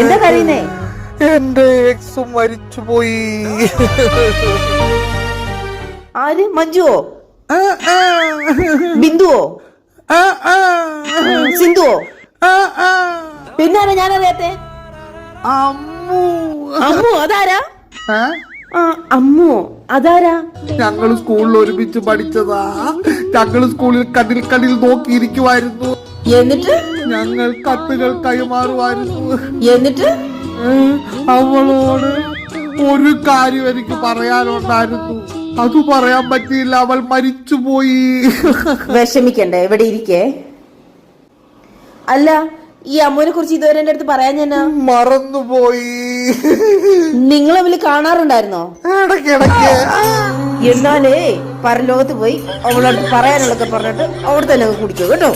എന്താ കഴിയുന്നേ? എന്റെ എക്സ് മരിച്ചുപോയി. ആര്? മഞ്ജുവോ? ബിന്ദുവോ? സിന്ധുവോ? പിന്നാരാ ഞാനറിയാത്തെ? അമ്മു. അമ്മു അതാരാ? അമ്മു അതാരാ? ഞങ്ങള് സ്കൂളിൽ ഒരുമിച്ച് പഠിച്ചതാ. ഞങ്ങള് സ്കൂളിൽ കണ്ണിൽ നോക്കിയിരിക്കുമായിരുന്നു. എന്നിട്ട് ഞങ്ങൾ കത്തുകൾ കൈമാറുമായിരുന്നു. എന്നിട്ട് അവളോട് ഒരു കാര്യം എനിക്ക് പറയാനുണ്ടായിരുന്നു. അത് പറയാൻ പറ്റിയില്ല. അവൾ മരിച്ചുപോയി. വിഷമിക്കണ്ടേ, ഇവിടെ ഇരിക്കേ. അല്ല, ഈ അമ്മുവിനെ കുറിച്ച് ഇതുവരെ എന്റെ അടുത്ത് പറയാൻ ഞാൻ മറന്നുപോയി. നിങ്ങൾ തമ്മിൽ കാണാറുണ്ടായിരുന്നോ? ഇടയ്ക്കിടയ്ക്ക്. എന്നാലേ പരലോകത്ത് പോയി അവളടുത്ത് പറയാനുള്ളതൊക്കെ പറഞ്ഞിട്ട് അവിടെ തന്നെ കുടിക്കോ കേട്ടോ.